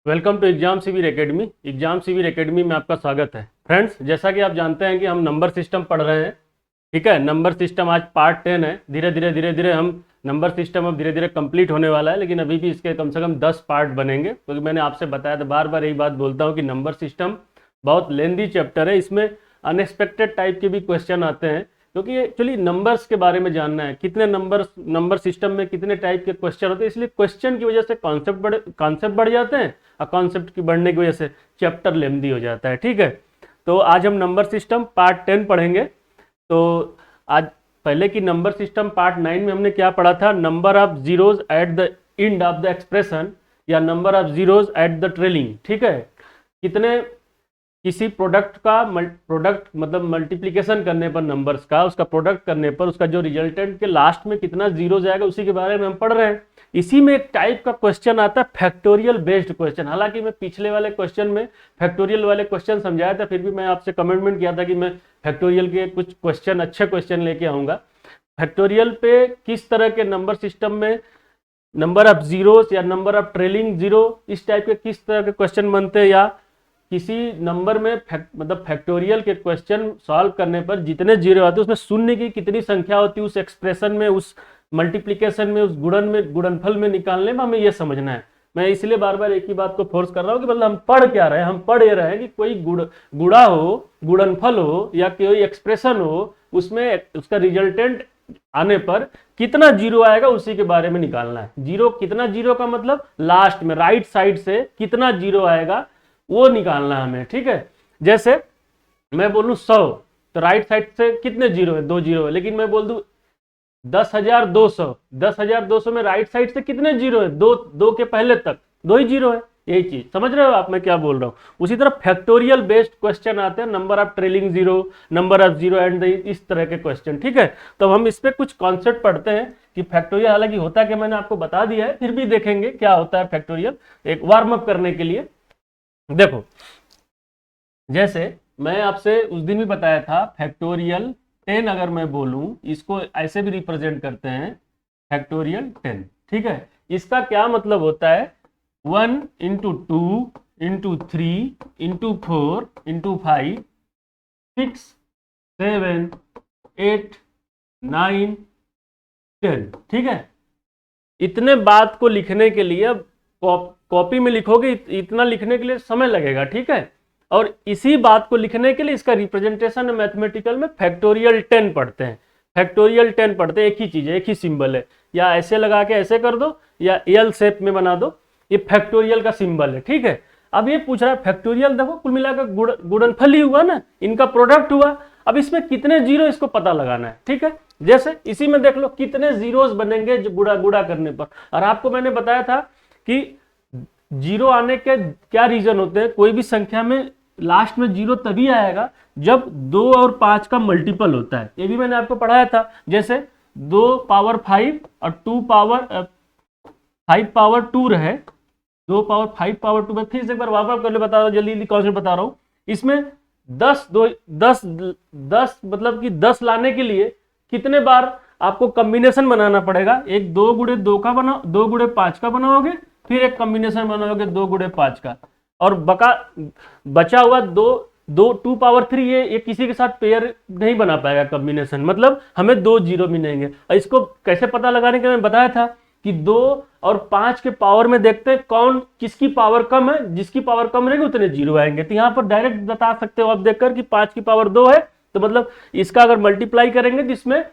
Welcome to exam सिविर academy. Exam सिविर academy में आपका स्वागत है। फ्रेंड्स, जैसा कि आप जानते हैं कि हम नंबर सिस्टम पढ़ रहे हैं। ठीक है, नंबर सिस्टम आज पार्ट 10 है। धीरे धीरे हम नंबर सिस्टम अब धीरे धीरे कंप्लीट होने वाला है, लेकिन अभी भी इसके कम से कम 10 पार्ट बनेंगे, क्योंकि मैंने आपसे बताया था, बार बार यही बात बोलता हूँ कि नंबर सिस्टम बहुत लेंदी चैप्टर है। इसमें अनएक्सपेक्टेड टाइप के भी क्वेश्चन आते हैं, क्योंकि एक्चुअली नंबर्स के बारे में जानना है, कितने नंबर सिस्टम में कितने टाइप के क्वेश्चन होते हैं। इसलिए क्वेश्चन की वजह से कॉन्सेप्ट बढ़ जाते हैं, और कॉन्सेप्ट की बढ़ने की वजह से चैप्टर लेंदी हो जाता है। ठीक है, तो आज हम नंबर सिस्टम पार्ट 10 पढ़ेंगे। तो आज पहले की नंबर सिस्टम पार्ट 9 में हमने क्या पढ़ा था? Number of zeros at the end of the expression, या number of zeros at the trailing. ठीक है, कितने किसी प्रोडक्ट मतलब मल्टीप्लिकेशन करने पर नंबर्स का, उसका प्रोडक्ट करने पर उसका जो रिजल्टेंट के लास्ट में कितना जीरो जाएगा, उसी के बारे में हम पढ़ रहे हैं। इसी में एक टाइप का क्वेश्चन आता है फैक्टोरियल बेस्ड क्वेश्चन। हालांकि मैं पिछले वाले क्वेश्चन में फैक्टोरियल वाले क्वेश्चन समझाया था, फिर भी मैं आपसे कमिटमेंट किया था कि मैं फैक्टोरियल के कुछ क्वेश्चन, अच्छे क्वेश्चन लेके आऊंगा। फैक्टोरियल पे किस तरह के नंबर सिस्टम में नंबर ऑफ जीरोस या नंबर ऑफ ट्रेलिंग जीरो, इस टाइप के किस तरह के क्वेश्चन बनते हैं, या किसी नंबर में मतलब फैक्टोरियल के क्वेश्चन सॉल्व करने पर जितने जीरो आते हैं उसमें शून्य की कितनी संख्या होती है, उस एक्सप्रेशन में, उस मल्टीप्लिकेशन में, उस गुणनफल में निकालने में हमें यह समझना है। मैं इसलिए बार बार एक ही बात को फोर्स कर रहा हूँ कि मतलब हम पढ़ क्या रहे हैं। हम पढ़ ये रहे हैं कि कोई गुणा हो, गुणनफल हो, या कोई एक्सप्रेशन हो, उसमें उसका रिजल्टेंट आने पर कितना जीरो आएगा, उसी के बारे में निकालना है। जीरो कितना, जीरो का मतलब लास्ट में राइट साइड से कितना जीरो आएगा वो निकालना है हमें। ठीक है, जैसे मैं बोलूं 100, तो राइट साइड से कितने जीरो है? 2 जीरो है। लेकिन मैं बोल दूं 10,200, 10,200 में राइट साइड से कितने जीरो है? दो के पहले तक 2 ही जीरो है। यही चीज समझ रहे हो आप मैं क्या बोल रहा हूं? उसी तरह फैक्टोरियल बेस्ड क्वेश्चन आते हैं, number of trailing zero, number of zero and इस तरह के क्वेश्चन। ठीक है, तो हम इस पे कुछ कॉन्सेप्ट पढ़ते हैं कि फैक्टोरियल, हालांकि होता क्या मैंने आपको बता दिया है, फिर भी देखेंगे क्या होता है फैक्टोरियल, एक वार्म अप करने के लिए। देखो, जैसे मैं आपसे उस दिन भी बताया था, फैक्टोरियल 10 अगर मैं बोलूं, इसको ऐसे भी रिप्रेजेंट करते हैं, फैक्टोरियल 10। ठीक है, इसका क्या मतलब होता है? 1 इंटू 2 इंटू 3 इंटू 4 इंटू 5 6 7 8 9 10। ठीक है, इतने बात को लिखने के लिए, अब कॉपी में लिखोगे इतना लिखने के लिए समय लगेगा। ठीक है, और इसी बात को लिखने के लिए इसका रिप्रेजेंटेशन मैथमेटिकल में फैक्टोरियल 10 पढ़ते हैं। फैक्टोरियल 10 पढ़ते हैं, एक ही चीज है, एक ही सिंबल है, या ऐसे लगा के ऐसे कर दो, या एल शेप में बना दो, ये फैक्टोरियल का सिंबल है। ठीक है, अब ये पूछ रहा है फैक्टोरियल, देखो कुल मिलाकर गुणनफल ही हुआ ना, इनका प्रोडक्ट हुआ। अब इसमें कितने जीरो, इसको पता लगाना है। ठीक है, जैसे इसी में देख लो कितने जीरोस बनेंगे जो गुणा करने पर। और आपको मैंने बताया था कि जीरो आने के क्या रीजन होते हैं। कोई भी संख्या में लास्ट में जीरो तभी आएगा जब 2 और 5 का मल्टीपल होता है। ये भी मैंने आपको पढ़ाया था। जैसे 2 पावर 5 और 5 पावर 2 रहे, 2 पावर 5 पावर 2 में फिर से एक बार वापस कर ले, बता रहा हूँ जल्दी कॉन्सेप्ट बता रहा हूँ। इसमें 10 मतलब कि 10 लाने के लिए कितने बार आपको कॉम्बिनेशन बनाना पड़ेगा? एक 2 गुणे 2 का बनाओ, 2 गुणे 5 का बनाओगे, फिर एक कॉम्बिनेशन बनाओगे 2 गुणे 5 का, और बचा हुआ 2 पावर 3 ये किसी के साथ पेयर नहीं बना पाएगा कॉम्बिनेशन, मतलब हमें 2 जीरो मिलेंगे। और इसको कैसे पता लगाने के मैंने बताया था कि 2 और 5 के पावर में देखते हैं कौन किसकी पावर कम है, जिसकी पावर कम रहेगी उतने जीरो आएंगे। तो यहाँ पर डायरेक्ट बता सकते हो आप देखकर कि 5 की पावर 2 है, तो मतलब इसका अगर मल्टीप्लाई करेंगे तो इसमें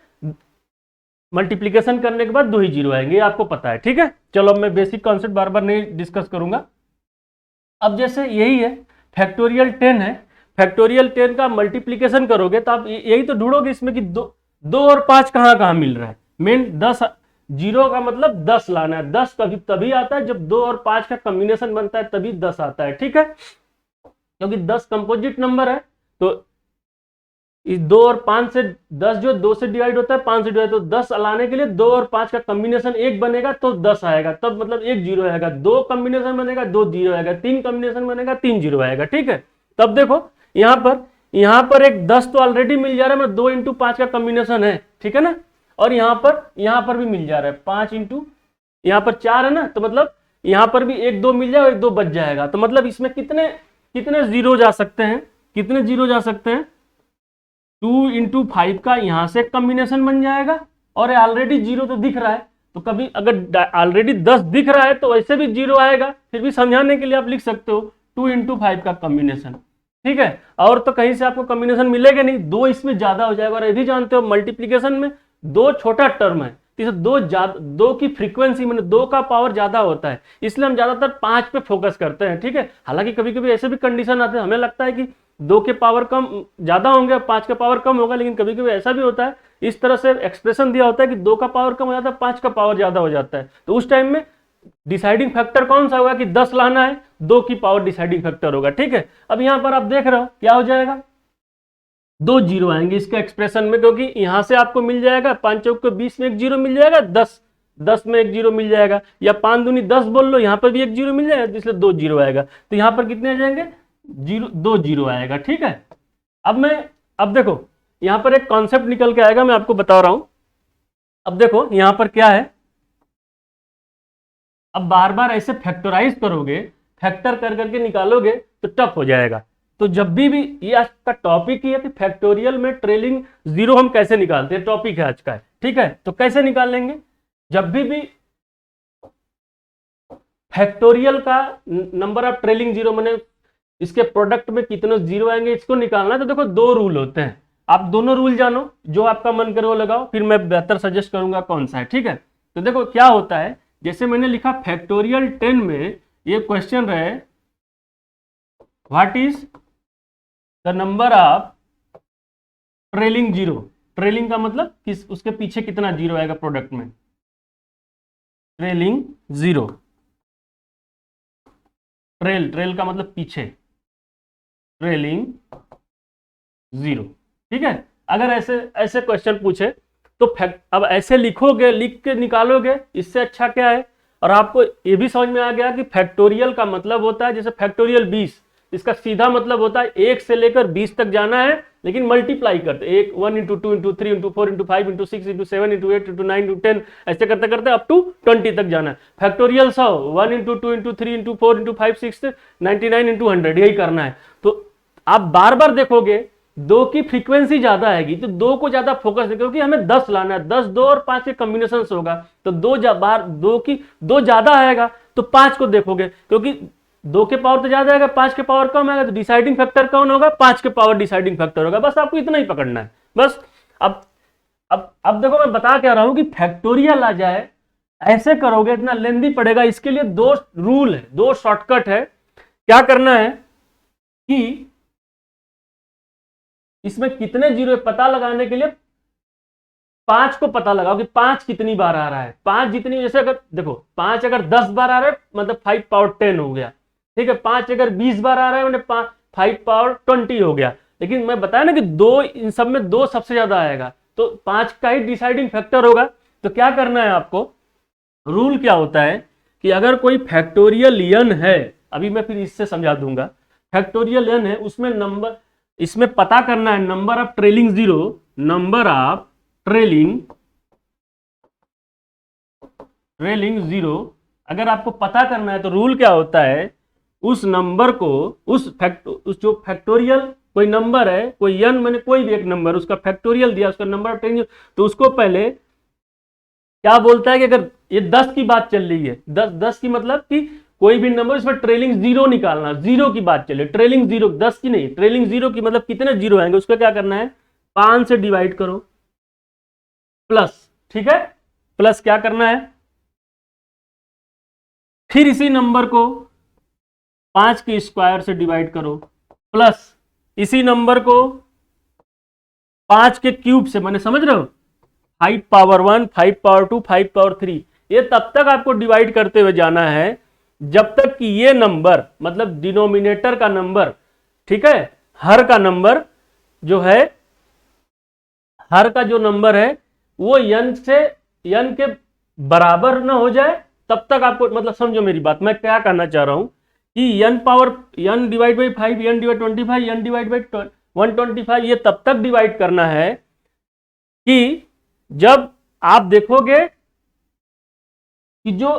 मल्टीप्लिकेशन करने के बाद 2 ही जीरो आएंगे, आपको पता है। ठीक है, चलो अब मैं बेसिक कॉन्सेप्ट बार बार नहीं डिस्कस करूंगा। अब जैसे यही है फैक्टोरियल 10 है, फैक्टोरियल 10 का मल्टीप्लिकेशन करोगे तो आप यही तो ढूंढोगे इसमें कि 2 और 5 कहाँ मिल रहा है। मेन 10 जीरो का मतलब 10 लाना है। 10 कभी तभी आता है जब 2 और 5 का कॉम्बिनेशन बनता है, तभी 10 आता है। ठीक है, क्योंकि 10 कंपोजिट नंबर है, तो इस 2 और 5 से 10 जो 2 से डिवाइड होता है, 5 से डिवाइड, तो 10 लाने के लिए 2 और 5 का कॉम्बिनेशन 1 बनेगा तो 10 आएगा, तब मतलब 1 जीरो आएगा। 2 कॉम्बिनेशन बनेगा 2 जीरो आएगा, 3 कॉम्बिनेशन बनेगा 3 जीरो आएगा। ठीक है, तब देखो यहाँ पर एक 10 तो ऑलरेडी मिल जा रहा है, मतलब 2 इंटू 5 का कॉम्बिनेशन है। ठीक है ना, और यहाँ पर भी मिल जा रहा है 5 इंटू, यहाँ पर 4 है ना, तो मतलब यहाँ पर भी 1 2 मिल जाए और 1 2 बच जाएगा। तो मतलब इसमें कितने कितने जीरो जा सकते हैं, कितने जीरो जा सकते हैं, 2 इंटू 5 का यहाँ से कॉम्बिनेशन बन जाएगा, और ऑलरेडी जीरो तो दिख रहा है, तो कभी अगर ऑलरेडी 10 दिख रहा है तो वैसे भी जीरो आएगा, फिर भी समझाने के लिए आप लिख सकते हो 2 इंटू 5 का कॉम्बिनेशन, ठीक है। और तो कहीं से आपको कॉम्बिनेशन मिलेगा नहीं, 2 इसमें ज्यादा हो जाएगा, और ये भी जानते हो मल्टीप्लीकेशन में 2 छोटा टर्म है, तो 2 की फ्रीक्वेंसी में 2 का पावर ज्यादा होता है, इसलिए हम ज्यादातर 5 पे फोकस करते हैं, ठीक है। हालांकि कभी कभी ऐसे भी कंडीशन आते हैं, हमें लगता है कि 2 के पावर कम ज्यादा होंगे, 5 का पावर कम होगा, लेकिन कभी कभी ऐसा भी होता है, इस तरह से एक्सप्रेशन दिया होता है कि 2 का पावर कम हो जाता है, 5 का पावर ज्यादा हो जाता है, तो उस टाइम में डिसाइडिंग फैक्टर कौन सा होगा कि 10 लाना है, 2 की पावर डिसाइडिंग फैक्टर होगा, ठीक है। अब यहां पर आप देख रहे हो क्या हो जाएगा, 2 जीरो आएंगे इसके एक्सप्रेशन में, क्योंकि यहां से आपको मिल जाएगा 5 चौक को 20 में 1 जीरो मिल जाएगा, 10 में 1 जीरो मिल जाएगा, या 5 दूनी 10 बोल लो, यहां पर भी 1 जीरो मिल जाएगा, इसलिए 2 जीरो आएगा, तो यहां पर कितने आ जाएंगे, 2 जीरो आएगा, ठीक है। अब देखो यहां पर एक कॉन्सेप्ट निकल के आएगा, मैं आपको बता रहा हूं। अब देखो यहां पर क्या है, अब बार बार ऐसे फैक्टराइज करोगे, फैक्टर कर करके निकालोगे तो टफ हो जाएगा। तो जब भी ये आज का टॉपिक ही है कि फैक्टोरियल में ट्रेलिंग जीरो हम कैसे निकालते हैं, टॉपिक है आज का, ठीक है। तो कैसे निकाल लेंगे, जब भी फैक्टोरियल का नंबर ऑफ ट्रेलिंग जीरो मैंने इसके प्रोडक्ट में कितने जीरो आएंगे इसको निकालना है, तो देखो 2 रूल होते हैं, आप दोनों रूल जानो, जो आपका मन करे वो लगाओ, फिर मैं बेहतर सजेस्ट करूंगा कौन सा है, ठीक है। तो देखो क्या होता है, जैसे मैंने लिखा फैक्टोरियल 10 में ये क्वेश्चन रहे, what is the number of trailing zero, trailing का मतलब किस उसके पीछे कितना जीरो आएगा प्रोडक्ट में, ट्रेलिंग जीरो, ट्रेल का मतलब पीछे, ट्रेलिंग जीरो, ठीक है। अगर ऐसे क्वेश्चन पूछे तो अब ऐसे लिखोगे, लिख के निकालोगे, इससे अच्छा क्या है। और आपको ये भी समझ में आ गया कि फैक्टोरियल का मतलब होता है, जैसे फैक्टोरियल 20, इसका सीधा मतलब होता है 1 से लेकर 20 तक जाना है, लेकिन मल्टीप्लाई करते, 1 into 2 into 3 into 4 into 5 into 6 into 7 into 8 into 9 into 10, ऐसे करते करते अप टू 20 तक जाना है। Factorial 100, 1 into 2 into 3 into 4 into 5 6 99 into 100, यही करना है। तो आप बार बार देखोगे 2 की फ्रीक्वेंसी ज्यादा आएगी, तो 2 को ज्यादा फोकस नहीं, क्योंकि हमें 10 लाना है, 10 2 और 5 के कॉम्बिनेशन होगा, तो 2 ज्यादा आएगा, तो 5 को देखोगे, क्योंकि 2 के पावर तो ज्यादा आएगा, 5 के पावर कम आएगा, तो डिसाइडिंग फैक्टर कौन होगा, 5 के पावर डिसाइडिंग फैक्टर होगा। बस आपको इतना ही पकड़ना है बस। अब देखो मैं बता क्या रहा हूं कि फैक्टोरियल आ जाए, ऐसे करोगे इतना लेंदी पड़ेगा, इसके लिए 2 रूल है, 2 शॉर्टकट है। क्या करना है कि इसमें कितने जीरो पता लगाने के लिए 5 को पता लगाओ कि 5 कितनी बार आ रहा है, 5 जितनी, जैसे अगर देखो 5 अगर 10 बार आ रहा है मतलब 5 पावर 10 हो गया, ठीक है। 5 अगर 20 बार आ रहा है मतलब 5 पावर 20 हो गया, लेकिन मैं बताया ना कि 2 इन सब में 2 सबसे ज्यादा आएगा, तो 5 का ही डिसाइडिंग फैक्टर होगा। तो क्या करना है आपको, रूल क्या होता है कि अगर कोई फैक्टोरियल n है, अभी मैं फिर इससे समझा दूंगा, फैक्टोरियल n है, उसमें नंबर, इसमें पता करना है number of trailing zero, number of trailing zero अगर आपको पता करना है, तो रूल क्या होता है, उस नंबर को उस जो फैक्टोरियल कोई नंबर है, कोई n मैंने कोई भी एक नंबर उसका फैक्टोरियल दिया, उसका नंबर ऑफ ट्रेलिंग, तो उसको पहले क्या बोलता है कि अगर ये 10 की बात चल रही है, 10 की मतलब कि कोई भी नंबर इसमें ट्रेलिंग जीरो निकालना, जीरो की बात चले, ट्रेलिंग जीरो, 10 की नहीं, ट्रेलिंग जीरो की मतलब कितने जीरो आएंगे, उसका क्या करना है, 5 से डिवाइड करो प्लस, ठीक है, प्लस क्या करना है, फिर इसी नंबर को 5 के स्क्वायर से डिवाइड करो प्लस इसी नंबर को 5 के क्यूब से, मैंने समझ रहे हो, 5 पावर 1, 5 पावर 2, 5 पावर 3, ये तब तक आपको डिवाइड करते हुए जाना है जब तक कि ये नंबर मतलब डिनोमिनेटर का नंबर, ठीक है, हर का नंबर जो है, हर का जो नंबर है वो n के बराबर ना हो जाए, तब तक आपको, मतलब समझो मेरी बात, मैं क्या कहना चाह रहा हूं कि n divide by 5, n divide 25, n divide by 125, ये तब तक डिवाइड करना है कि जब आप देखोगे कि जो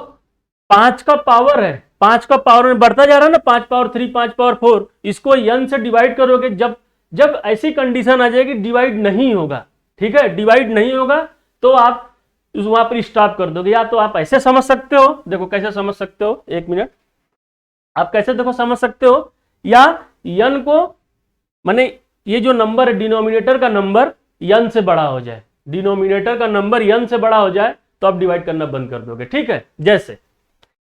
5 का पावर है, 5 का पावर में बढ़ता जा रहा है ना, 5 पावर 3, 5 पावर 4, इसको n से डिवाइड करोगे, जब जब ऐसी कंडीशन आ जाएगी डिवाइड नहीं होगा, ठीक है, डिवाइड नहीं होगा तो आप वहां पर स्टॉप कर दोगे। या तो आप ऐसे समझ सकते हो, देखो कैसे समझ सकते हो, एक मिनट, आप कैसे देखो समझ सकते हो, या n को माने ये जो नंबर है डिनोमिनेटर का नंबर n से बड़ा हो जाए, डिनोमिनेटर का नंबर n से बड़ा हो जाए तो आप डिवाइड करना बंद कर दोगे, ठीक है। जैसे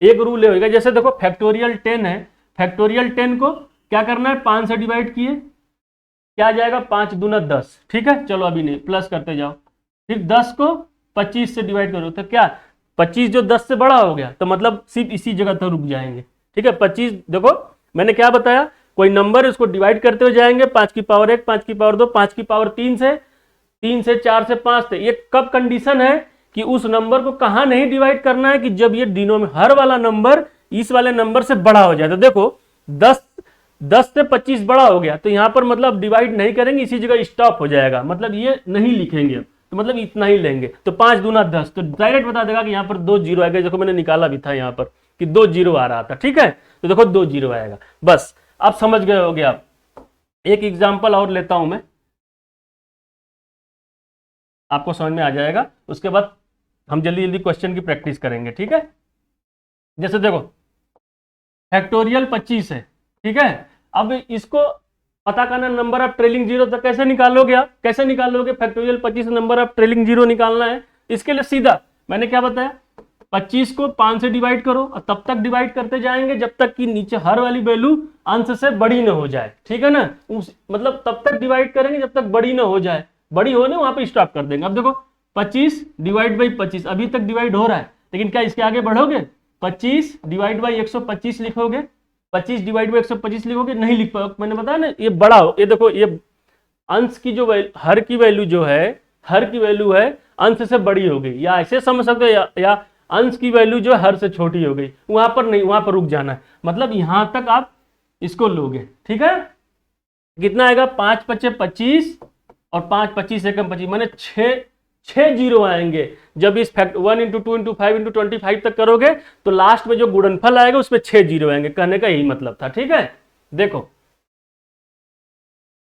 एक रूल होगा, जैसे देखो फैक्टोरियल 10 है, फैक्टोरियल 10 को क्या करना है, 5 से डिवाइड किए, क्या आ जाएगा, 5 दूना 10, ठीक है, चलो अभी नहीं, प्लस करते जाओ, फिर 10 को 25 से डिवाइड करो, तो क्या 25 जो 10 से बड़ा हो गया, तो मतलब सिर्फ इसी जगह तक रुक जाएंगे, ठीक है। 25 देखो मैंने क्या बताया, कोई नंबर उसको डिवाइड करते हुए जाएंगे, 5 की पावर 1, 5 की पावर 2, 5 की पावर 3 से, 3 से 4 से 5 से। ये कब कंडीशन है कि उस नंबर को कहां नहीं डिवाइड करना है, कि जब ये हर वाला नंबर इस वाले नंबर से बड़ा हो जाए। तो देखो 10 से 25 बड़ा हो गया, तो यहां पर मतलब डिवाइड नहीं करेंगे, इसी जगह स्टॉप हो जाएगा, मतलब ये नहीं लिखेंगे, तो मतलब इतना ही लेंगे, तो 5 दूना 10, तो डायरेक्ट बता देगा कि यहाँ पर 2 जीरो आएगा। देखो मैंने निकाला भी था यहाँ पर कि 2 जीरो आ रहा था, ठीक है, तो देखो 2 जीरो आएगा, बस आप समझ गए होगे। आप एक एग्जांपल और लेता हूं मैं, आपको समझ में आ जाएगा, उसके बाद हम जल्दी जल्दी क्वेश्चन की प्रैक्टिस करेंगे, ठीक है। जैसे देखो फैक्टोरियल 25 है, ठीक है, अब इसको पता करना नंबर ऑफ ट्रेलिंग जीरो, तो कैसे निकालोगे आप, कैसे निकालोगे, factorial 25 number of trailing zero निकालना है। इसके लिए सीधा मैंने क्या बताया, 25 को 5 से डिवाइड करो और तब तक डिवाइड करते जाएंगे जब तक कि नीचे हर वाली वैल्यू अंश से बड़ी ना हो जाए, ठीक है ना, मतलब तब तक डिवाइड करेंगे जब तक बड़ी ना हो जाए, बड़ी होने वहां पे स्टॉप कर देंगे। अब देखो 25 डिवाइड बाई 25 अभी तक डिवाइड हो रहा है, लेकिन क्या इसके आगे बढ़ोगे, 25 डिवाइड बाई 125 लिखोगे, 25 डिवाइड बाई 125 लिखोगे, नहीं लिख पाओगे, मैंने बताया ना ये बड़ा हो, ये देखो ये अंश की जो हर की वैल्यू जो है, हर की वैल्यू है अंश से बड़ी हो गई, या ऐसे समझ सकते हो, या अंश की वैल्यू जो हर से छोटी हो गई, वहां पर नहीं, वहां पर रुक जाना है, मतलब यहां तक आप इसको लोगे, ठीक है। कितना आएगा, 5 पचे 25 और 5 25 एकम 25, माने 6 जीरो आएंगे। जब इस फैक्ट 1 इंटू 2 इंटू 5 इंटू 25 तक करोगे तो लास्ट में जो गुणनफल आएगा उसमें 6 जीरो आएंगे, कहने का यही मतलब था, ठीक है। देखो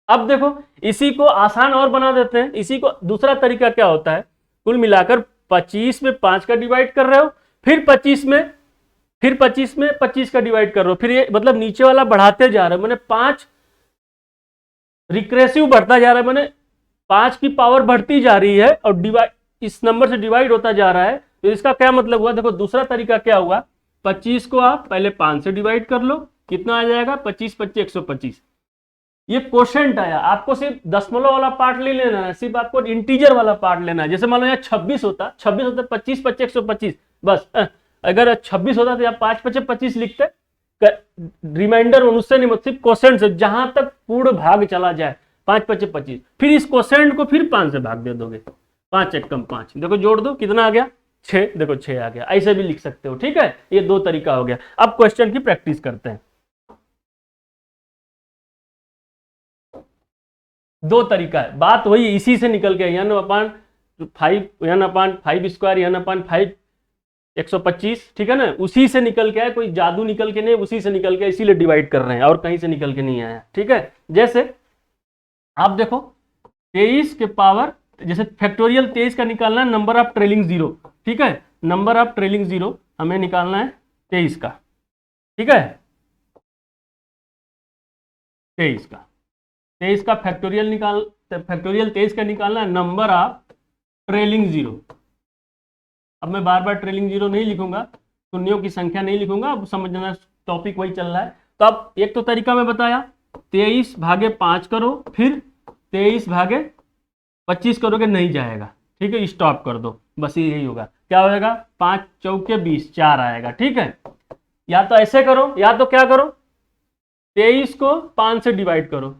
अब देखो इसी को आसान और बना देते हैं, इसी को दूसरा तरीका क्या होता है, कुल मिलाकर 25 में 5 का डिवाइड कर रहे हो, फिर 25 में 25 का डिवाइड कर रहे हो, फिर ये मतलब नीचे वाला बढ़ाते जा रहे हो, मैंने 5 रिक्रेसिव बढ़ता जा रहा है, मैंने 5 की पावर बढ़ती जा रही है और डिवाइड इस नंबर से डिवाइड होता जा रहा है, तो इसका क्या मतलब हुआ, देखो दूसरा तरीका क्या हुआ, 25 को आप पहले 5 से डिवाइड कर लो, कितना आ जाएगा, 25 25 125, ये क्वोशेंट आया, आपको सिर्फ दशमलव वाला पार्ट ले लेना है, सिर्फ आपको इंटीजर वाला पार्ट लेना है। जैसे मान लो यहाँ 26 होता 25 25 125, बस अगर 26 होता तो आप 5 5 25 लिखते, रिमाइंडर उससे नहीं, सिर्फ क्वोशेंट से जहां तक पूर्ण भाग चला जाए 5 5 25, फिर इस क्वोशेंट को फिर 5 से भाग दे दोगे, 5 एकम 5, देखो जोड़ दो कितना आ गया, 6, देखो 6 आ गया, ऐसे भी लिख सकते हो, ठीक है। ये दो तरीका हो गया। अब क्वेश्चन की प्रैक्टिस करते हैं। दो तरीका है, बात वही इसी से निकल के n अपान 5 n अपान 5 स्क्वायर n अपान 5 125, ठीक है ना, उसी से निकल के आया, कोई जादू निकल के नहीं, उसी से निकल के, इसीलिए डिवाइड कर रहे हैं और कहीं से निकल के नहीं आया, ठीक है। जैसे आप देखो 23 के पावर, जैसे फैक्टोरियल 23 का निकालना है नंबर ऑफ ट्रेलिंग जीरो, ठीक है, नंबर ऑफ ट्रेलिंग जीरो हमें निकालना है 23 का, ठीक है, 23 का फैक्टोरियल फैक्टोरियल 23 का निकालना है नंबर ऑफ ट्रेलिंग जीरो। अब मैं बार बार ट्रेलिंग जीरो नहीं लिखूंगा, शून्यों की संख्या नहीं लिखूंगा, अब समझना टॉपिक वही चल रहा है। तो अब एक तो तरीका मैं बताया 23 भागे 5 करो, फिर 23 भागे 25 करोगे, नहीं जाएगा, ठीक है, स्टॉप कर दो, बस यही होगा, क्या होगा, 5 चौके 20, 4 आएगा, ठीक है। या तो ऐसे करो, या तो क्या करो, 23 को 5 से डिवाइड करो,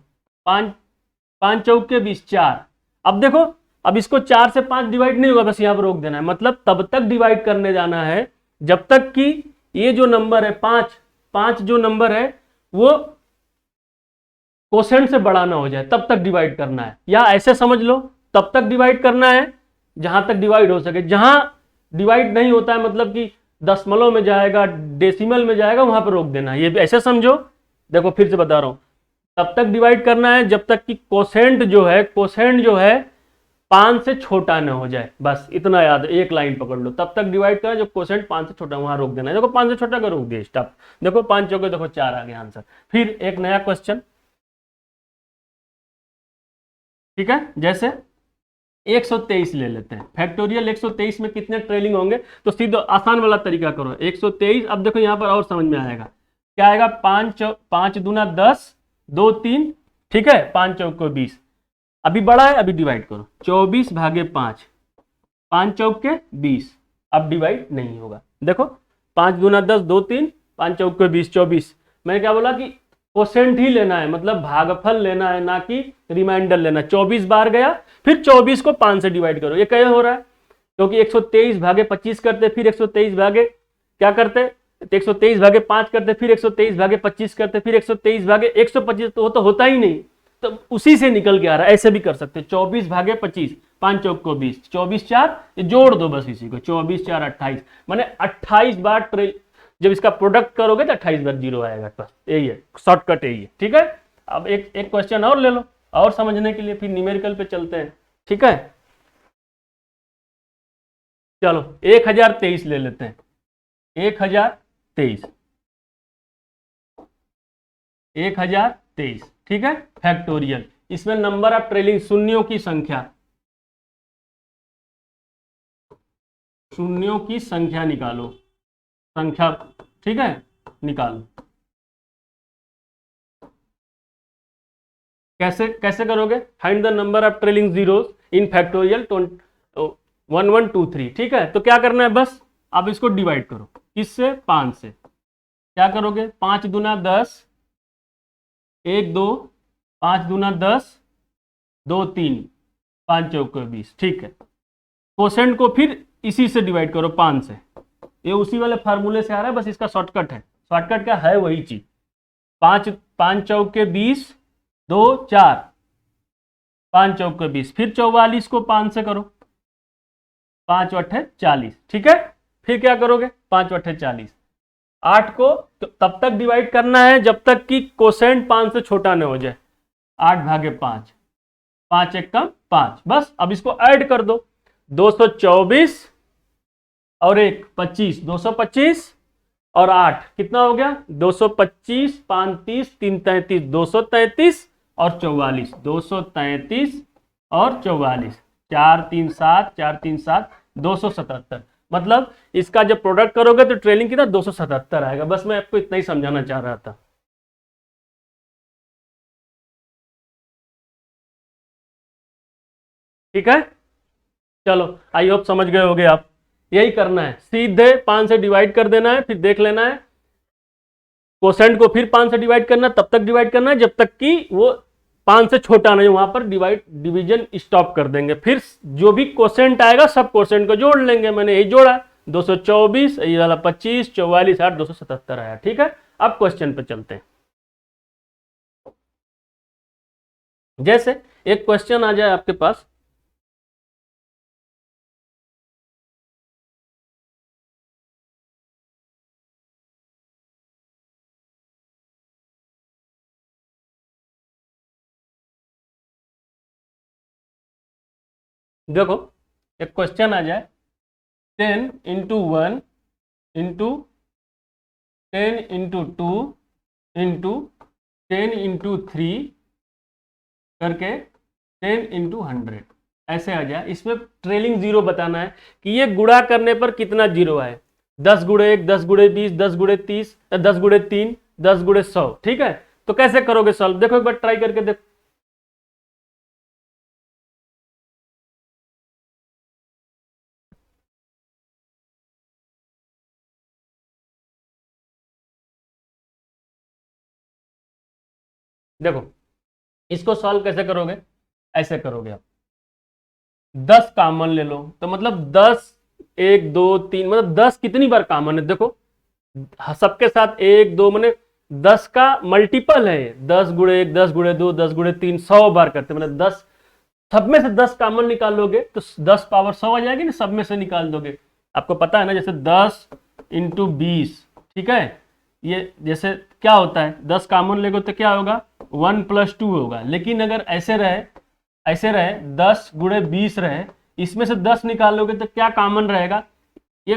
5 चौके 20, 4। अब देखो अब इसको 4 से 5 डिवाइड नहीं होगा, बस यहां पर रोक देना है, मतलब तब तक डिवाइड करने जाना है जब तक कि ये जो नंबर है 5 जो नंबर है वो कोसेंट से बड़ा ना हो जाए, तब तक डिवाइड करना है। या ऐसे समझ लो, तब तक डिवाइड करना है जहां तक डिवाइड हो सके, जहां डिवाइड नहीं होता है मतलब कि दशमलव में जाएगा, डेसिमल में जाएगा, वहां पर रोक देना है। ये भी ऐसे समझो, देखो फिर से बता रहा हूं, तब तक डिवाइड करना है जब तक कि कोसेंट जो है 5 से छोटा ना हो जाए, बस इतना याद है, एक लाइन पकड़ लो, तब तक डिवाइड करना जब कोसेंट 5 से छोटा, वहां रोक देना है। देखो 5 से छोटा का रोक दिया, स्टॉप। देखो 5 चौके देखो 4 आ गया आंसर। फिर एक नया क्वेश्चन, ठीक है, जैसे 123 ले लेते हैं, फैक्टोरियल 123 में कितने ट्रेलिंग होंगे, तो सीधा आसान वाला तरीका करो 123। अब देखो यहां पर और समझ में आएगा, क्या आएगा, 5 दूना 10, 2 3, ठीक है, 5 चौक को 20। अभी बड़ा है, अभी डिवाइड करो, 24 भागे 5, 5 चौक के 20। अब डिवाइड नहीं होगा, देखो 5 दूना 10, 2 3, 5 चौक के 20, 24। मैंने क्या बोला कि कोसेंट ही लेना है, मतलब भागफल लेना है, ना कि रिमाइंडर लेना। 24 बार गया, फिर 24 को 5 से डिवाइड करो। ये क्या हो रहा है, क्योंकि 123 भागे 25 करते, फिर 123 भागे क्या करते, 123 भागे 5 करते, फिर 123 भागे 25 करते, फिर 123 भागे 125, तो वो तो होता ही नहीं, तो उसी से निकल के आ रहा है। ऐसे भी कर सकते, 24 भागे 25, 5 चौक को 20, 24 4, ये जोड़ दो बस इसी को, 24 4 28, माने 28 बार जब इसका प्रोडक्ट करोगे तो 28 बार जीरो आएगा, बस यही है शॉर्टकट, यही है, ठीक है। अब एक क्वेश्चन और ले लो, और समझने के लिए, फिर न्यूमेरिकल पे चलते हैं, ठीक है। चलो 1023 ले लेते हैं, 1023, 1023, ठीक है, फैक्टोरियल। इसमें नंबर ऑफ ट्रेलिंग, शून्यों की संख्या निकालो, संख्या, ठीक है, निकालो। कैसे करोगे, find the number of trailing zeros in factorial 1 1 2 3, ठीक है। तो क्या करना है, बस अब इसको डिवाइड करो, किससे, 5 से। क्या करोगे, 5 दूना 10, 1 2, 5 दूना 10, 2 3, 5 चौक 20, ठीक है। कोसेंट को फिर इसी से डिवाइड करो, 5 से। ये उसी वाले फार्मूले से आ रहा है, बस इसका शॉर्टकट है। शॉर्टकट क्या है, वही चीज, 5 चौक 20, 2 4, 5 चौक 20, फिर 44 को 5 से करो, 5 8 40, ठीक है। फिर क्या करोगे, 5 8 40, 8 को तो तब तक डिवाइड करना है जब तक कि कोसेंट 5 से छोटा न हो जाए। 8 भागे 5, 5 1 कम 5, बस। अब इसको ऐड कर दो, 224 और 1 25, 225 और 8 कितना हो गया, 225, 5 30, 3 33, 233 और 44, 233 और 44, 4 3 7, 4 3 7, 277। मतलब इसका जब प्रोडक्ट करोगे तो ट्रेलिंग कितना, 277 आएगा। बस मैं आपको इतना ही समझाना चाह रहा था, ठीक है। चलो आई होप समझ गए होगे आप। यही करना है, सीधे 5 से डिवाइड कर देना है, फिर देख लेना है कोसेंट को, फिर 5 से डिवाइड करना, तब तक डिवाइड करना है जब तक कि वो 5 से छोटा नहीं, वहां पर डिवीजन स्टॉप कर देंगे। फिर जो भी कोसेंट आएगा सब कोसेंट को जोड़ लेंगे। मैंने यही जोड़ा, 224, ये वाला 25, 44, 8, 277 आया, ठीक है। अब क्वेश्चन पे चलते हैं। जैसे एक क्वेश्चन आ जाए आपके पास, देखो एक क्वेश्चन आ जाए, 10 into 1 into 10 into 2 into 10 into 3 करके 10 इंटू 100 ऐसे आ जाए। इसमें ट्रेलिंग जीरो बताना है कि ये गुणा करने पर कितना जीरो आए। 10 गुणे 1, 10 गुणे 20, 10 गुणे 30, 10 गुणे 3, 10 गुणे 100, ठीक है। तो कैसे करोगे सॉल्व, देखो एक बार ट्राई करके देखो। देखो इसको सॉल्व कैसे करोगे, ऐसे करोगे आप, 10 कॉमन ले लो, तो मतलब 10 1 2 3, मतलब 10 कितनी बार कॉमन है, देखो सबके साथ 1 2, मैंने 10 का मल्टीपल है, 10 गुणे 1, 10 गुणे 2, 10 गुणे 3, 100 बार करते, मतलब 10, सब में से 10 कॉमन निकाल लोगे तो 10 पावर 100 आ जाएगी ना, सब में से निकाल दोगे। आपको पता है ना, जैसे 10 इंटू 20, ठीक है। ये जैसे क्या होता है 10 कॉमन लेगो तो क्या होगा 1 + 2 होगा, लेकिन अगर ऐसे रहे 10 × 20 रहे, इसमें से 10 निकालोगे तो क्या कॉमन रहेगा, ये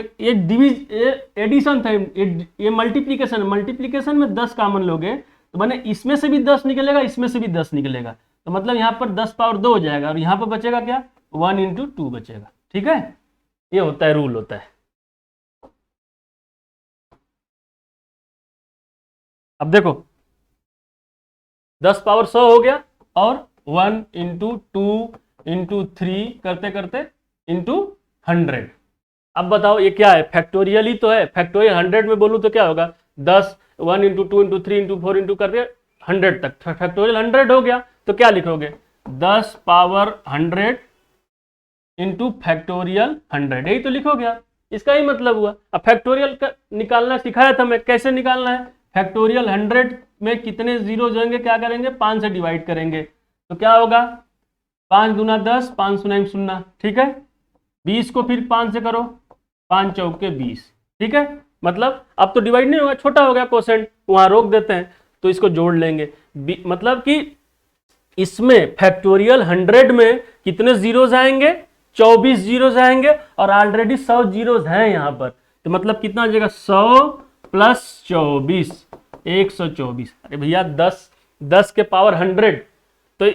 एडिशन था, ये मल्टीप्लीकेशन में 10 कॉमन लोगे तो माने इसमें से भी 10 निकलेगा, इसमें से भी 10 निकलेगा, तो मतलब यहाँ पर 10 पावर 2 हो जाएगा और यहाँ पर बचेगा क्या 1 × 2 बचेगा, ठीक है। ये होता है, रूल होता है। अब देखो 10 पावर 100 हो गया और 1 × 2 × 3 करते करते इंटू 100। अब बताओ ये क्या है, फैक्टोरियल ही तो है। फैक्टोरियल 100 में बोलूं तो क्या होगा 10, 1 × 2 × 3 × 4 × करके 100 तक, फैक्टोरियल 100 हो गया तो क्या लिखोगे 10 पावर 100 इंटू फैक्टोरियल 100, यही तो लिखोगे आप, इसका ही मतलब हुआ। अब फैक्टोरियल का निकालना सिखाया था मैं, कैसे निकालना है, फैक्टोरियल 100 में कितने जीरो होंगे, क्या करेंगे 5 से डिवाइड करेंगे तो क्या होगा 5 × 10, 5 × 0, ठीक है। 20 को फिर 5 से करो, 5 × 4 = 20, ठीक है। मतलब अब तो डिवाइड नहीं होगा, छोटा हो गया कोसेंट, वहां रोक देते हैं तो इसको जोड़ लेंगे। मतलब कि इसमें फैक्टोरियल 100 में कितने जीरोज आएंगे 24 जीरोज आएंगे और ऑलरेडी 100 जीरोज हैं यहाँ पर, तो मतलब कितना हो जाएगा 100 + 24 124। अरे भैया 10 के पावर 100 तो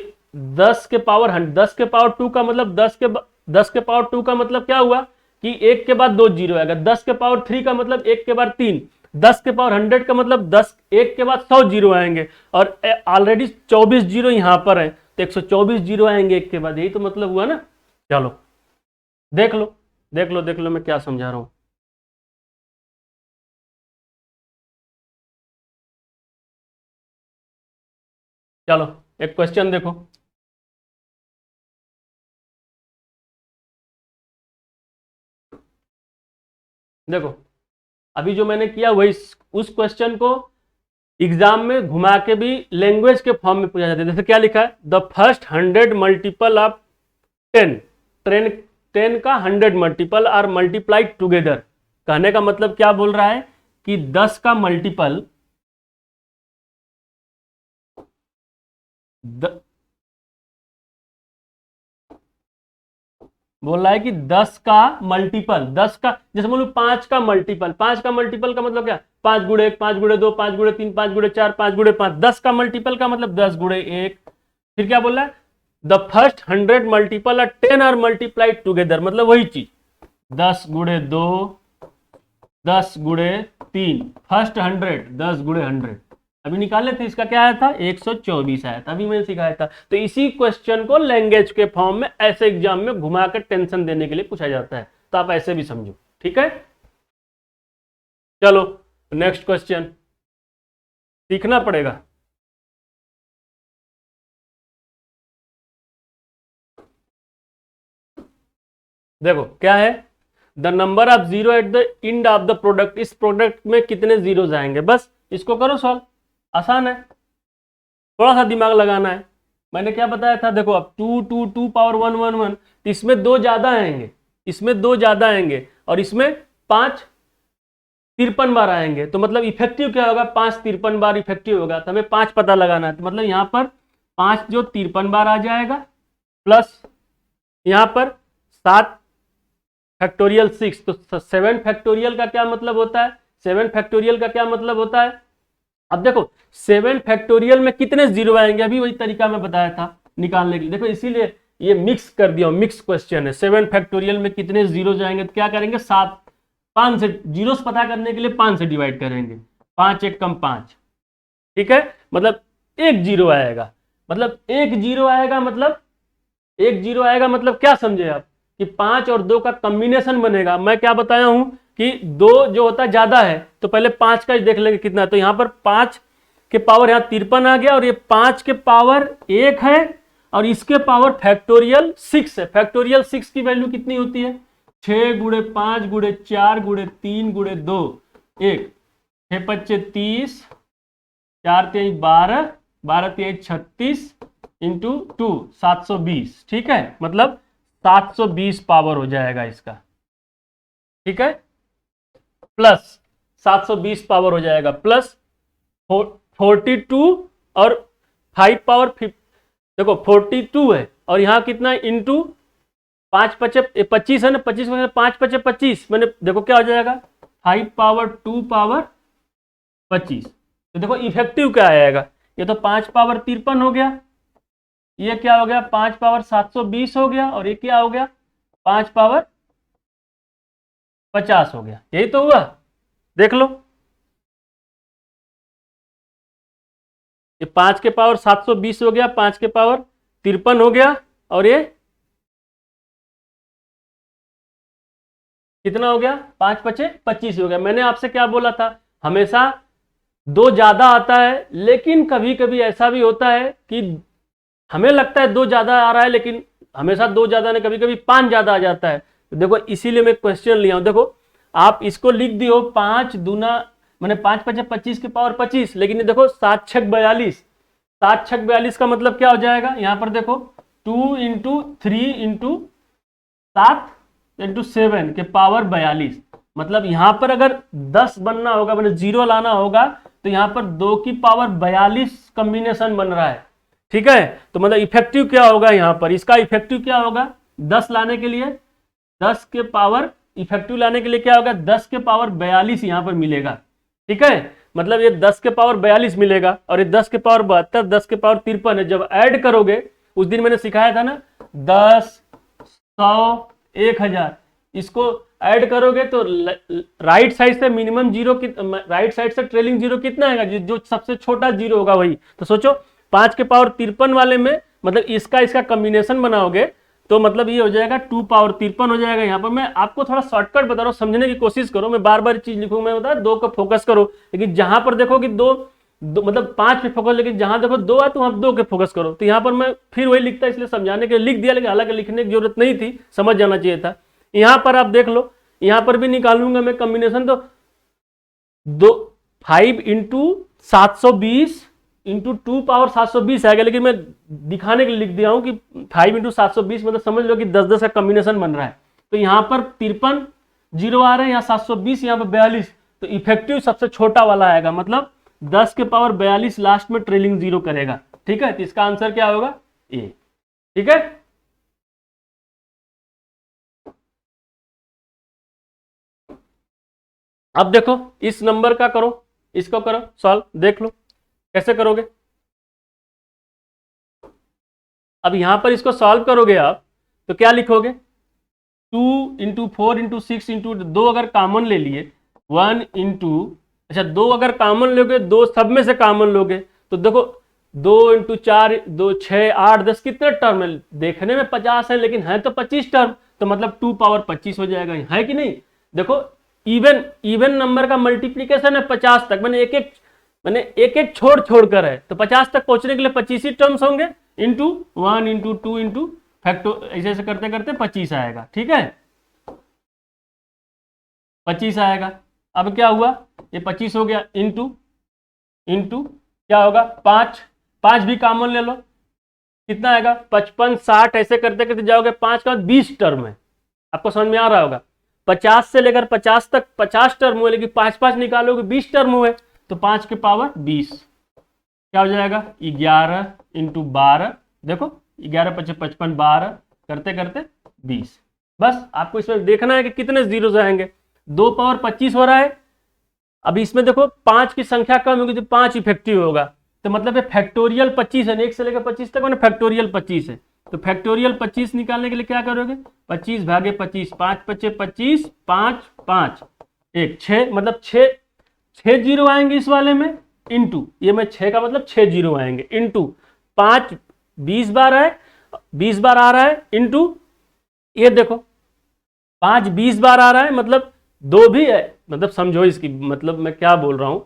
10 के पावर 2 का मतलब 10 के पावर 2 का मतलब क्या हुआ कि 1 के बाद 2 जीरो आएगा, 10 के पावर 3 का मतलब 1 के बाद 3, 10 के पावर 100 का मतलब 1 के बाद 100 जीरो आएंगे और ऑलरेडी 24 जीरो यहाँ पर है तो 124 जीरो आएंगे 1 के बाद, यही तो मतलब हुआ ना। चलो देख लो मैं क्या समझा रहा हूं। चलो एक क्वेश्चन देखो, देखो अभी जो मैंने किया वही उस क्वेश्चन को एग्जाम में घुमा के भी लैंग्वेज के फॉर्म में पूछा जाता है। जैसे क्या लिखा है, द फर्स्ट 100 मल्टीपल ऑफ 10, 10 का 100 मल्टीपल आर मल्टीप्लाइड टुगेदर। कहने का मतलब क्या बोल रहा है कि 10 का मल्टीपल बोल रहा है कि 10 का मल्टीपल, 10 का जैसे बोलूं 5 का मल्टीपल, 5 का मल्टीपल का मतलब क्या 5 × 1, 5 × 2, 5 × 3, 5 × 4, 5 × 5, 10 का मल्टीपल का मतलब 10 × 1। फिर क्या बोल रहा है the first 100 multiple are 10 are multiplied together, मतलब वही चीज 10 × 2, 10 × 3, फर्स्ट 100 10 × 100। अभी निकाले थे, इसका क्या आया था 124 आया था, अभी मैंने सिखाया था। तो इसी क्वेश्चन को लैंग्वेज के फॉर्म में ऐसे एग्जाम में घुमाकर टेंशन देने के लिए पूछा जाता है, तो आप ऐसे भी समझो, ठीक है। चलो नेक्स्ट क्वेश्चन सीखना पड़ेगा। देखो क्या है, the number of zero at the end of the product, इस प्रोडक्ट में कितने जीरोज आएंगे, बस इसको करो सॉल्व, आसान है, थोड़ा सा दिमाग लगाना है। मैंने क्या बताया था, देखो अब 2 पावर 1 1 1, तो इसमें 2 ज्यादा आएंगे, इसमें 2 ज्यादा आएंगे और इसमें 5 53 बार आएंगे, तो मतलब इफेक्टिव क्या होगा 5 53 बार इफेक्टिव होगा, तो हमें 5 पता लगाना है, तो मतलब यहाँ पर 5 जो 53 बार आ जाएगा प्लस यहाँ पर 7 फैक्टोरियल 6, तो 7 फैक्टोरियल का क्या मतलब होता है, 7 फैक्टोरियल का क्या मतलब होता है। अब देखो 7 फैक्टोरियल में कितने जीरो आएंगे, अभी वही तरीका मैं बताया था निकालने के लिए। देखो इसीलिए ये मिक्स कर दिया, मिक्स क्वेश्चन है। 7 फैक्टोरियल में कितने जीरो जाएंगे तो क्या करेंगे 7, 5 से जीरो पता करने के लिए 5 से डिवाइड करेंगे, 5 1 = 5, ठीक है। मतलब एक जीरो आएगा, मतलब एक जीरो आएगा, मतलब एक जीरो आएगा, मतलब क्या समझे आप कि 5 और 2 का कॉम्बिनेशन बनेगा। मैं क्या बताया हूं कि 2 जो होता है ज्यादा है, तो पहले 5 का ही देख लेंगे कितना है, तो यहां पर 5 के पावर यहाँ 53 आ गया और ये 5 के पावर 1 है और इसके पावर फैक्टोरियल 6 है। फैक्टोरियल 6 की वैल्यू कितनी होती है 6 × 5 × 4 × 3 × 2, 1 6 5 30, 4 3 12, 12 3 36 इंटू 2 720, ठीक है, मतलब 720 पावर हो जाएगा इसका, ठीक है। प्लस 720 पावर हो जाएगा प्लस 42 और 5 पावर देखो 42 है और यहाँ कितना है इंटू 5 पचे 25 है ना, 25 में 5 पचे 25 मैंने देखो क्या हो जाएगा 5 पावर 2 पावर 25। तो देखो इफेक्टिव क्या आएगा, ये तो 5 पावर 53 हो गया, ये क्या हो गया 5 पावर 720 हो गया और ये क्या हो गया 5 पावर 50 हो गया। यही तो हुआ, देख लो ये 5 के पावर 720 हो गया, 5 के पावर 53 हो गया और ये कितना हो गया 5 पचे 25 हो गया। मैंने आपसे क्या बोला था, हमेशा दो ज्यादा आता है, लेकिन कभी कभी ऐसा भी होता है कि हमें लगता है दो ज्यादा आ रहा है लेकिन हमेशा दो ज्यादा नहीं, कभी कभी 5 ज्यादा आ जाता है। तो देखो इसीलिए मैं क्वेश्चन लिया हूं, देखो आप इसको लिख दियो 5 दूना मैंने 5 पचे 25 की पावर 25, लेकिन ये देखो 7 छक 42, 7 छक 42 का मतलब क्या हो जाएगा, यहां पर देखो 2 इंटू 3 इंटू 7 इंटू 7 के पावर 42। मतलब यहां पर अगर 10 बनना होगा मैंने 0 लाना होगा तो यहां पर 2 की पावर 42 कॉम्बिनेशन बन रहा है, ठीक है। तो मतलब इफेक्टिव क्या होगा यहां पर, इसका इफेक्टिव क्या होगा 10 लाने के लिए 10 के पावर इफेक्टिव लाने के लिए क्या होगा 10 के पावर 42 यहां पर मिलेगा, ठीक है। मतलब ये 10 के पावर 42 मिलेगा और ये 10 के पावर 72 10 के पावर 53 है। जब ऐड करोगे उस दिन मैंने सिखाया था ना 10 100 1000, इसको ऐड करोगे तो राइट साइड से मिनिमम जीरो राइट साइड से ट्रेलिंग जीरो कितना आएगा, जो सबसे छोटा जीरो होगा वही। तो सोचो 5 के पावर 53 वाले में मतलब इसका कॉम्बिनेशन बनाओगे तो मतलब ये हो जाएगा 2 पावर 53 हो जाएगा। यहाँ पर मैं आपको थोड़ा शॉर्टकट बता रहा हूँ, समझने की कोशिश करो, मैं बार बार चीज लिखूंगा, मैं बता 2 को फोकस करो, लेकिन जहां पर देखो कि दो मतलब 5 पे फोकस, लेकिन जहां देखो 2 है तो वहां 2 के फोकस करो। तो यहाँ पर मैं फिर वही लिखता इसलिए समझाने के लिए लिख दिया, लेकिन हालांकि लिखने की जरूरत नहीं थी, समझ जाना चाहिए था। यहाँ पर आप देख लो, यहाँ पर भी निकालूंगा मैं कॉम्बिनेशन, तो 5 इंटू 720 इंटू 2 पावर 720 आएगा, लेकिन मैं दिखाने के लिए लिख दिया हूं कि 5 इंटू 720 मतलब समझ लो कि 10-10 का कॉम्बिनेशन बन रहा है। तो यहाँ पर 53 जीरो आ रहे हैं, यहाँ 720 यहाँ पर 42, तो इफेक्टिव सबसे छोटा वाला आएगा, मतलब 10 के पावर 42 लास्ट में ट्रेलिंग जीरो करेगा, ठीक है। तो इसका आंसर क्या होगा ए, ठीक है। अब देखो इस नंबर का करो, इसको करो सॉल्व, देख लो कैसे करोगे। अब यहां पर इसको सॉल्व करोगे आप तो क्या लिखोगे 2 इंटू 4 इंटू 6 इंटू 2 अगर कॉमन ले लिए 1 इंटू अच्छा 2 अगर कॉमन लोगे 2 सब में से कॉमन लोगे तो देखो 2 इंटू 4 2 6 8 10 कितने टर्म है, देखने में 50 है लेकिन है तो 25 टर्म, तो मतलब 2 पावर 25 हो जाएगा, है कि नहीं। देखो इवन नंबर का मल्टीप्लीकेशन है 50 तक, मैंने एक एक छोड़ कर है, तो 50 तक पहुंचने के लिए 25 ही टर्म्स होंगे, इंटू 1 इंटू 2 इंटू फैक्टो ऐसे करते करते 25 आएगा, ठीक है 25 आएगा। अब क्या हुआ ये 25 हो गया, इंटू क्या होगा 5 भी कॉमन ले लो, कितना आएगा 55 60 ऐसे करते करते जाओगे, 5 का 20 टर्म है, आपको समझ में आ रहा होगा। 50 से लेकर 50 तक 50 टर्म हुए, लेकिन 5 निकालोगे 20 टर्म हुए, तो 5 के पावर 20 क्या हो जाएगा 11 इंटू 12, देखो 11 5 55 12 करते करते 20। बस आपको इसमें देखना है कि कितने जीरो आएंगे, 2 पावर 25 हो रहा है। अब इसमें देखो 5 की संख्या कम होगी तो 5 इफेक्टिव होगा, तो मतलब ये फैक्टोरियल 25 है, 1 से लेकर 25 तक मैंने फैक्टोरियल 25 है, तो फैक्टोरियल 25 निकालने के लिए क्या करोगे 25 भागे 25 5 पचे 25 5 5 1 6, मतलब 6 जीरो आएंगे इस वाले में, इंटू ये में 6 का मतलब 6 जीरो आएंगे, इंटू 5 20 बार है 20 बार आ रहा है, इंटू ये देखो 5 20 बार आ रहा है, मतलब 2 भी है, मतलब समझो इसकी मतलब मैं क्या बोल रहा हूं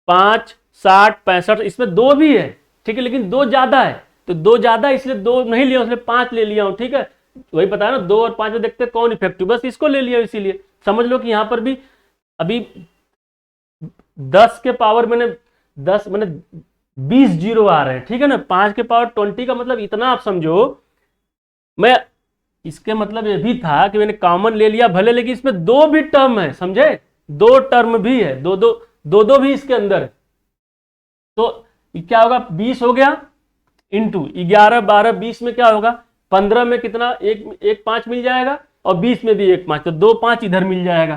5 60 65 इसमें 2 भी है, ठीक है, लेकिन 2 ज्यादा है, तो 2 ज्यादा इसलिए 2 नहीं लिया इसलिए 5 ले लिया हूं, ठीक है। वही बताया ना 2 और 5 में देखते कौन इफेक्टिव, बस इसको ले लिया, इसीलिए समझ लो कि यहां पर भी अभी 10 के पावर मैंने 20 जीरो आ रहे हैं, ठीक है ना। 5 के पावर 20 का मतलब इतना आप समझो, मैं इसके मतलब ये भी था कि मैंने कॉमन ले लिया भले, लेकिन इसमें 2 भी टर्म है, समझे दो टर्म भी है, दो दो दो दो भी इसके अंदर है। तो क्या होगा, 20 हो गया इंटू 11 12 20 में क्या होगा, 15 में कितना, एक 5 मिल जाएगा और 20 में भी एक 5, तो 2 5 इधर मिल जाएगा।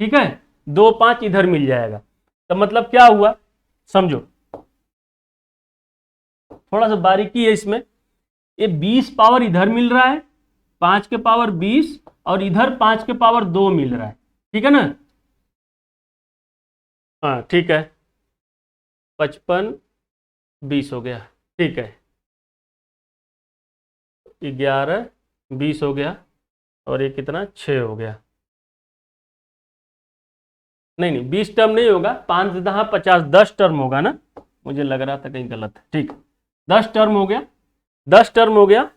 ठीक है, 2 5 इधर मिल जाएगा। तो मतलब क्या हुआ, समझो थोड़ा सा बारीकी है इसमें। ये 20 पावर इधर मिल रहा है, 5 के पावर 20, और इधर 5 के पावर 2 मिल रहा है। ठीक है ना, हाँ ठीक है, 55 20 हो गया। ठीक है, 11 20 हो गया, और ये कितना 6 हो गया। नहीं नहीं 20 टर्म नहीं होगा, 5 10 50 10 टर्म होगा ना, मुझे लग रहा था कहीं गलत है। ठीक, 10 टर्म हो गया, 10 टर्म हो गया।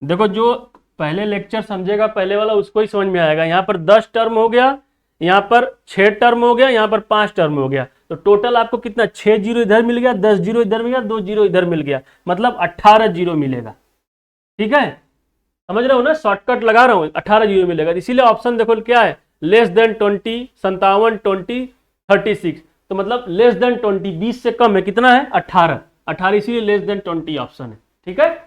देखो जो पहले लेक्चर समझेगा पहले वाला उसको ही समझ में आएगा। यहाँ पर 10 टर्म हो गया, यहाँ पर 6 टर्म हो गया, यहाँ पर 5 टर्म हो गया। तो टोटल आपको कितना, 6 जीरो इधर मिल गया, 10 जीरो इधर मिल गया, 2 जीरो इधर मिल गया, मतलब 18 जीरो मिलेगा। ठीक है, समझ रहे हो ना, शॉर्टकट लगा रहा हूँ, 18 जीरो मिलेगा। इसीलिए ऑप्शन देखो क्या है, लेस देन 20, 57 20 36, तो मतलब लेस देन 20, 20 से कम है, कितना है 18, 18 इसीलिए लेस देन 20 ऑप्शन है। ठीक है,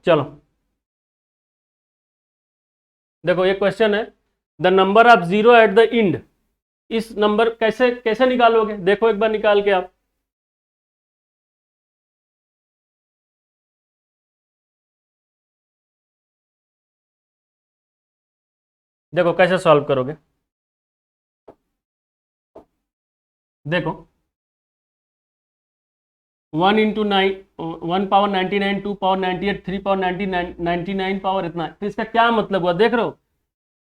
चलो देखो ये क्वेश्चन है, the number of zero at the end. इस नंबर कैसे कैसे निकालोगे, देखो एक बार निकाल के आप। देखो कैसे सॉल्व करोगे, देखो 1 into 9, 1 power 99, 2 power 98, 3 power 99, 99 power इतना। तो इसका क्या मतलब हुआ, देख रहे हो,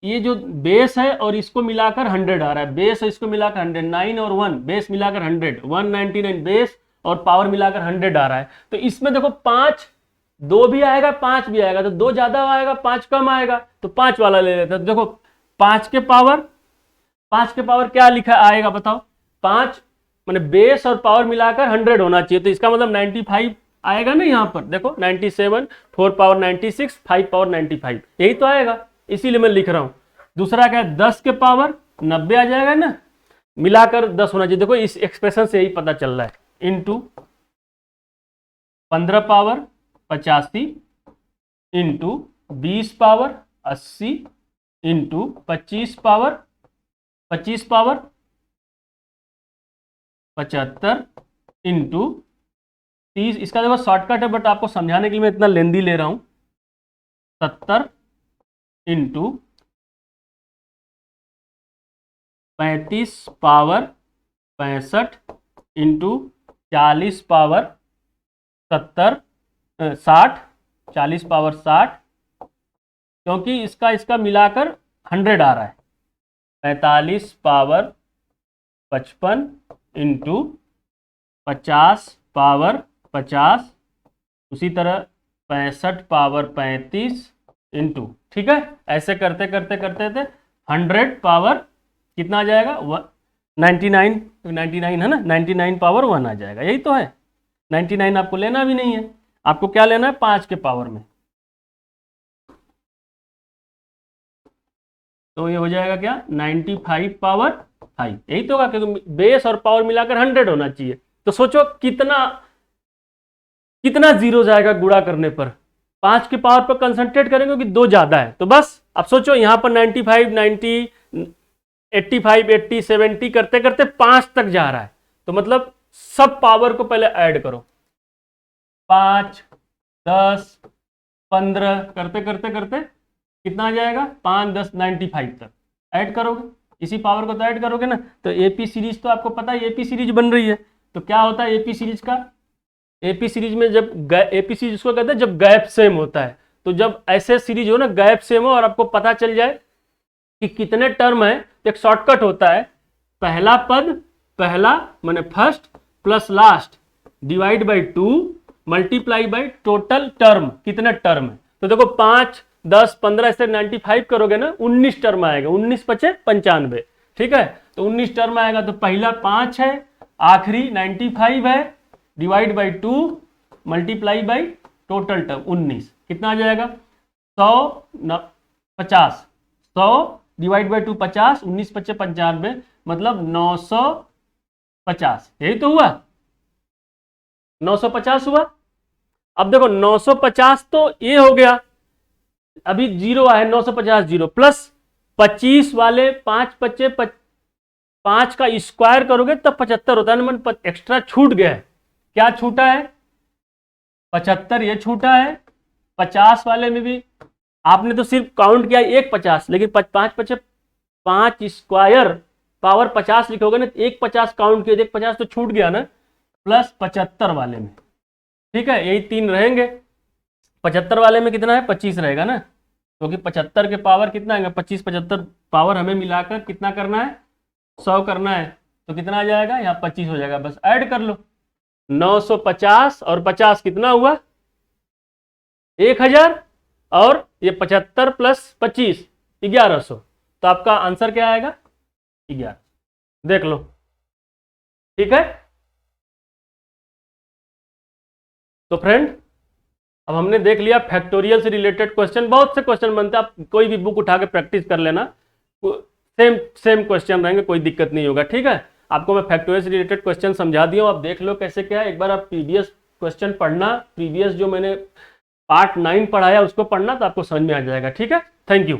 ये जो बेस है और इसको मिलाकर 100 आ रहा है, बेस और इसको मिलाकर 100, 9 और 1 बेस मिलाकर 100, 199 बेस और पावर मिलाकर 100 आ रहा है। तो इसमें देखो 5 2 भी आएगा, 5 भी आएगा, तो 2 ज्यादा आएगा 5 कम आएगा, तो 5 वाला ले लेते हैं। देखो 5 के पावर क्या लिखा आएगा बताओ, 5 मैंने बेस और पावर मिलाकर 100 होना चाहिए, तो इसका मतलब 95 आएगा ना। यहाँ पर देखो 97, 4 पावर 96, 5 पावर 95, यही तो आएगा, इसीलिए मैं लिख रहा हूं। दूसरा क्या है, 10 के पावर 90 आ जाएगा ना, मिलाकर 10 होना चाहिए। देखो इस एक्सप्रेशन से यही पता चल रहा है, into 15 power 85 into 20 power 80 into 25 power 75 into 30। इसका देखो शॉर्टकट है बट आपको समझाने के लिए मैं इतना लेंदी ले रहा हूं, 70 into 35 power 65 into 40 power 60 40 power 60, क्योंकि इसका मिलाकर 100 आ रहा है। 45 पावर 55 इंटू 50 पावर 50, उसी तरह 65 पावर 35 इंटू, ठीक है, ऐसे करते करते करते थे 100 पावर कितना आ जाएगा, 99 है ना, 99 पावर 1 आ जाएगा। यही तो है, 99 आपको लेना भी नहीं है, आपको क्या लेना है 5 के पावर में। तो ये हो जाएगा क्या, 95 पावर 5, यही तो होगा, क्योंकि बेस और पावर मिलाकर 100 होना चाहिए। तो सोचो कितना कितना जीरो जाएगा गुणा करने पर, 5 के पावर पर कंसंट्रेट करेंगे क्योंकि 2 ज्यादा है। तो बस अब सोचो यहाँ पर 95 90 85 80 70 करते करते 5 तक जा रहा है, तो मतलब सब पावर को पहले ऐड करो, 5 10 15 करते करते करते कितना आ जाएगा, 5 10 95 तक ऐड करोगे, इसी पावर को तो ऐड करोगे ना। तो एपी सीरीज तो आपको पता है, एपी सीरीज बन रही है। तो क्या होता है एपी सीरीज का, एपी सीरीज में जब एपी सीरीज उसको कहते हैं जब गैप सेम होता है। तो जब ऐसे सीरीज हो ना, गैप सेम हो और आपको पता चल जाए कि कितने टर्म है, तो एक शॉर्टकट होता है, पहला पद पहला माने first plus last divide by 2 multiply by total term, कितने टर्म है। तो देखो 5 10 15 से 95 करोगे ना, 19 टर्म आएगा, 19 5 95, ठीक है, तो 19 टर्म आएगा, तो पहला 5 है, आखिरी 95 है, divide by 2 multiply by total term 19, कितना आ जाएगा 50, 100 डिवाइड बाई 2 50, 19 पच्चे 95, मतलब 950, यही तो हुआ, 950 हुआ। अब देखो 950 तो ये हो गया, अभी जीरो आया 950 जीरो, प्लस 25 वाले 5 बच्चे 5 का स्क्वायर करोगे तब 75 होता है ना, एक्स्ट्रा छूट गया है, क्या छूटा है 75, ये छूटा है। 50 वाले में भी आपने तो सिर्फ काउंट किया एक 50, लेकिन 5 बच्चे 5 स्क्वायर पावर 50 लिखोगे ना, एक 50 काउंट किया, एक 50 तो छूट गया ना, प्लस 75 वाले में, ठीक है, यही 3 रहेंगे। 75 वाले में कितना है 25 रहेगा ना, क्योंकि 75 के पावर कितना आएगा 25, 75 पावर हमें मिलाकर कितना करना है 100 करना है, तो कितना आ जाएगा यहाँ 25 हो जाएगा, बस ऐड कर लो 950 और 50 कितना हुआ 1000, और ये 75 प्लस 25 1100, तो आपका आंसर क्या आएगा 11, देख लो, ठीक है। तो फ्रेंड अब हमने देख लिया फैक्टोरियल से रिलेटेड क्वेश्चन, बहुत से क्वेश्चन बनते हैं, आप कोई भी बुक उठा के प्रैक्टिस कर लेना, सेम क्वेश्चन रहेंगे, कोई दिक्कत नहीं होगा, ठीक है। आपको मैं फैक्टोरियल से रिलेटेड क्वेश्चन समझा दिया हूं, आप देख लो कैसे क्या है, एक बार आप प्रीवियस क्वेश्चन पढ़ना, प्रीवियस जो मैंने पार्ट 9 पढ़ाया उसको पढ़ना, तो आपको समझ में आ जाएगा, ठीक है। Thank you.